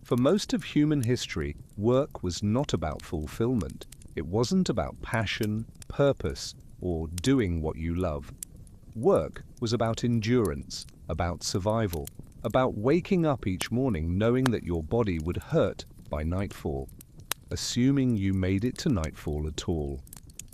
For most of human history, work was not about fulfillment. It wasn't about passion, purpose, or doing what you love. Work was about endurance, about survival, about waking up each morning knowing that your body would hurt by nightfall, assuming you made it to nightfall at all.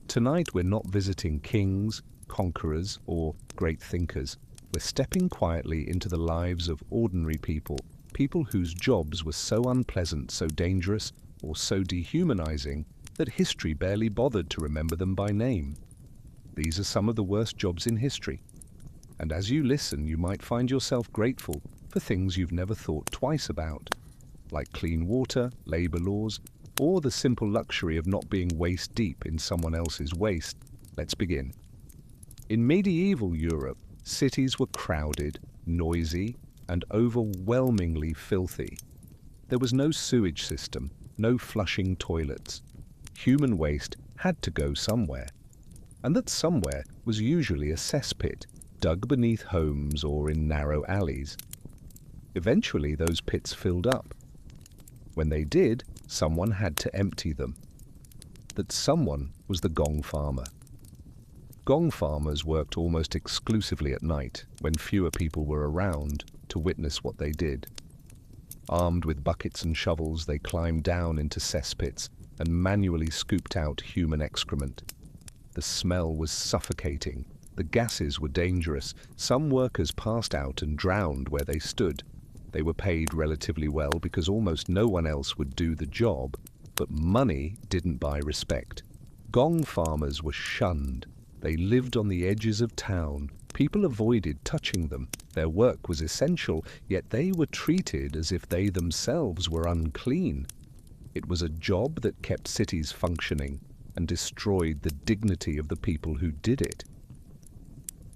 Tonight we're not visiting kings, conquerors, or great thinkers. We're stepping quietly into the lives of ordinary people, people whose jobs were so unpleasant, so dangerous, or so dehumanizing that history barely bothered to remember them by name. These are some of the worst jobs in history. And as you listen, you might find yourself grateful for things you've never thought twice about, like clean water, labor laws, or the simple luxury of not being waist deep in someone else's waste. Let's begin. In medieval Europe, cities were crowded, noisy, and overwhelmingly filthy. There was no sewage system, no flushing toilets. Human waste had to go somewhere. And that somewhere was usually a cesspit, dug beneath homes or in narrow alleys. Eventually those pits filled up. When they did, someone had to empty them. That someone was the gong farmer. Gong farmers worked almost exclusively at night, when fewer people were around to witness what they did. Armed with buckets and shovels, they climbed down into cesspits and manually scooped out human excrement. The smell was suffocating. The gases were dangerous. Some workers passed out and drowned where they stood. They were paid relatively well because almost no one else would do the job, but money didn't buy respect. Gong farmers were shunned. They lived on the edges of town. People avoided touching them. Their work was essential, yet they were treated as if they themselves were unclean. It was a job that kept cities functioning and destroyed the dignity of the people who did it.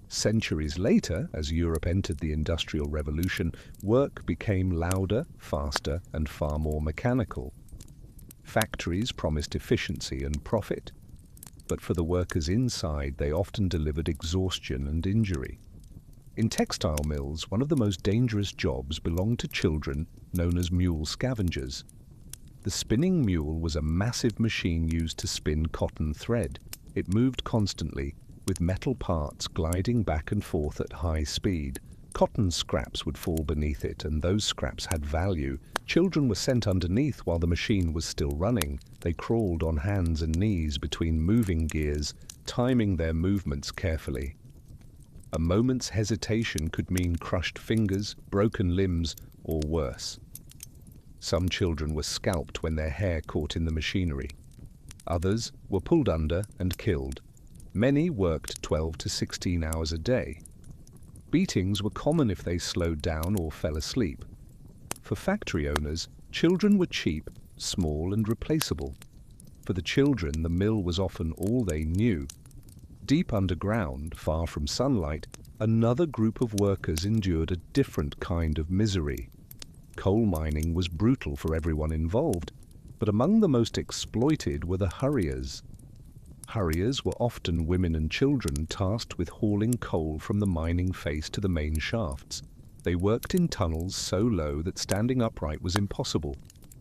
Centuries later, as Europe entered the Industrial Revolution, work became louder, faster, and far more mechanical. Factories promised efficiency and profit, but for the workers inside, they often delivered exhaustion and injury. In textile mills, one of the most dangerous jobs belonged to children known as mule scavengers. The spinning mule was a massive machine used to spin cotton thread. It moved constantly, with metal parts gliding back and forth at high speed. Cotton scraps would fall beneath it, and those scraps had value. Children were sent underneath while the machine was still running. They crawled on hands and knees between moving gears, timing their movements carefully. A moment's hesitation could mean crushed fingers, broken limbs, or worse. Some children were scalped when their hair caught in the machinery. Others were pulled under and killed. Many worked 12 to 16 hours a day. Beatings were common if they slowed down or fell asleep. For factory owners, children were cheap, small, and replaceable. For the children, the mill was often all they knew. Deep underground, far from sunlight, another group of workers endured a different kind of misery. Coal mining was brutal for everyone involved, but among the most exploited were the hurriers. Hurriers were often women and children tasked with hauling coal from the mining face to the main shafts. They worked in tunnels so low that standing upright was impossible.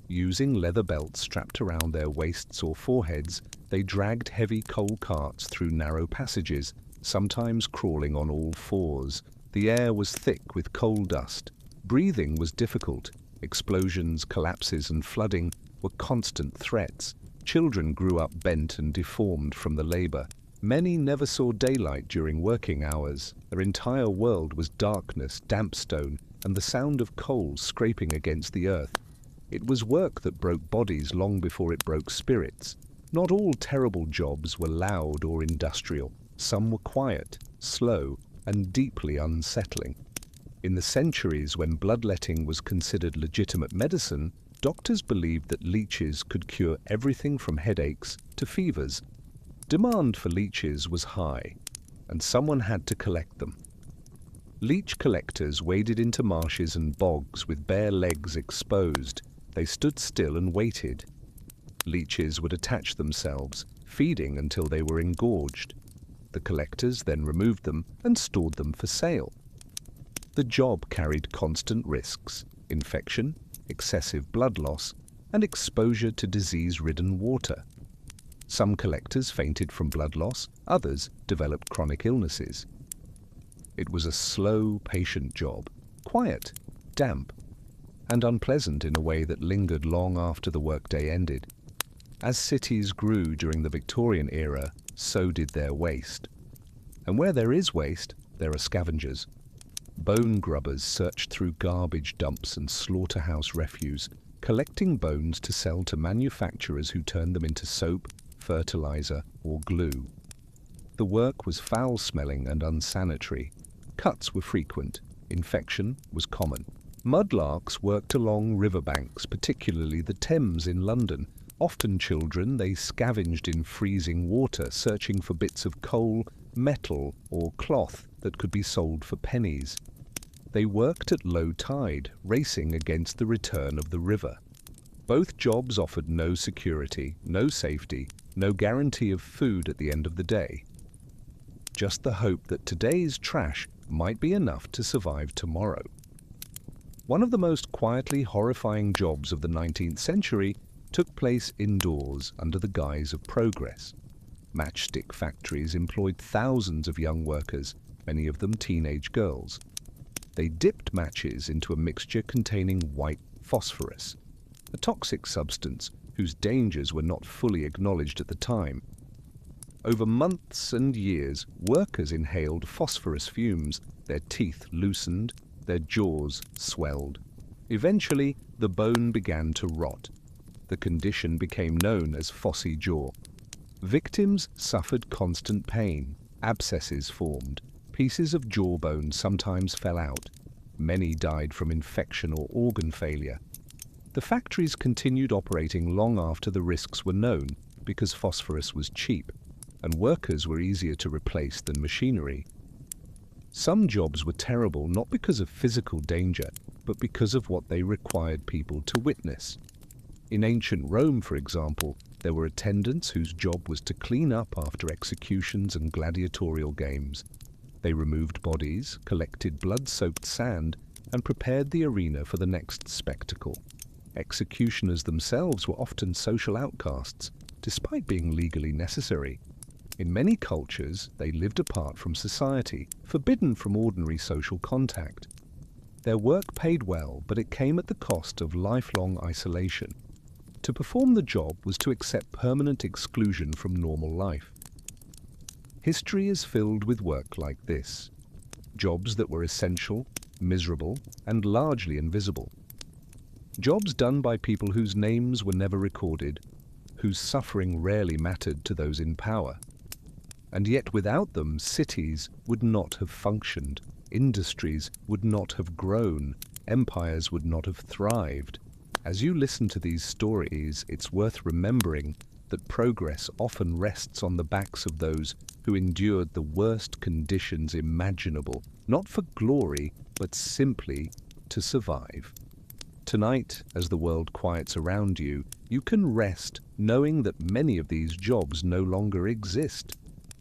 Using leather belts strapped around their waists or foreheads, they dragged heavy coal carts through narrow passages, sometimes crawling on all fours. The air was thick with coal dust. Breathing was difficult. Explosions, collapses, and flooding were constant threats. Children grew up bent and deformed from the labor. Many never saw daylight during working hours. Their entire world was darkness, damp stone, and the sound of coal scraping against the earth. It was work that broke bodies long before it broke spirits. Not all terrible jobs were loud or industrial. Some were quiet, slow, and deeply unsettling. In the centuries when bloodletting was considered legitimate medicine, doctors believed that leeches could cure everything from headaches to fevers. Demand for leeches was high, and someone had to collect them. Leech collectors waded into marshes and bogs with bare legs exposed. They stood still and waited. Leeches would attach themselves, feeding until they were engorged. The collectors then removed them and stored them for sale. The job carried constant risks: infection, excessive blood loss, and exposure to disease-ridden water. Some collectors fainted from blood loss, others developed chronic illnesses. It was a slow, patient job, quiet, damp, and unpleasant in a way that lingered long after the workday ended. As cities grew during the Victorian era, so did their waste. And where there is waste, there are scavengers. Bone grubbers searched through garbage dumps and slaughterhouse refuse, collecting bones to sell to manufacturers who turned them into soap, fertilizer, or glue. The work was foul-smelling and unsanitary. Cuts were frequent. Infection was common. Mudlarks worked along riverbanks, particularly the Thames in London. Often children, they scavenged in freezing water, searching for bits of coal, metal, or cloth that could be sold for pennies. They worked at low tide, racing against the return of the river. Both jobs offered no security, no safety, no guarantee of food at the end of the day. Just the hope that today's trash might be enough to survive tomorrow. One of the most quietly horrifying jobs of the 19th century took place indoors under the guise of progress. Matchstick factories employed thousands of young workers, many of them teenage girls. They dipped matches into a mixture containing white phosphorus, a toxic substance whose dangers were not fully acknowledged at the time. Over months and years, workers inhaled phosphorus fumes, their teeth loosened, their jaws swelled. Eventually, the bone began to rot. The condition became known as phossy jaw. Victims suffered constant pain, abscesses formed, pieces of jawbone sometimes fell out. Many died from infection or organ failure. The factories continued operating long after the risks were known because phosphorus was cheap, and workers were easier to replace than machinery. Some jobs were terrible not because of physical danger, but because of what they required people to witness. In ancient Rome, for example, there were attendants whose job was to clean up after executions and gladiatorial games. They removed bodies, collected blood-soaked sand, and prepared the arena for the next spectacle. Executioners themselves were often social outcasts, despite being legally necessary. In many cultures, they lived apart from society, forbidden from ordinary social contact. Their work paid well, but it came at the cost of lifelong isolation. To perform the job was to accept permanent exclusion from normal life. History is filled with work like this. Jobs that were essential, miserable, and largely invisible. Jobs done by people whose names were never recorded, whose suffering rarely mattered to those in power. And yet without them, cities would not have functioned, industries would not have grown, empires would not have thrived. As you listen to these stories, it's worth remembering that progress often rests on the backs of those who endured the worst conditions imaginable, not for glory, but simply to survive. Tonight, as the world quiets around you, you can rest knowing that many of these jobs no longer exist,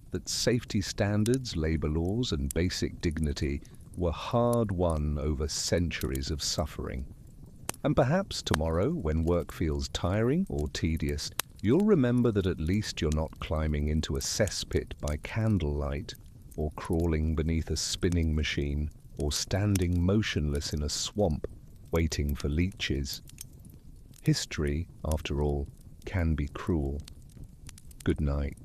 that safety standards, labor laws, and basic dignity were hard-won over centuries of suffering. And perhaps tomorrow, when work feels tiring or tedious, you'll remember that at least you're not climbing into a cesspit by candlelight, or crawling beneath a spinning machine, or standing motionless in a swamp, waiting for leeches. History, after all, can be cruel. Good night.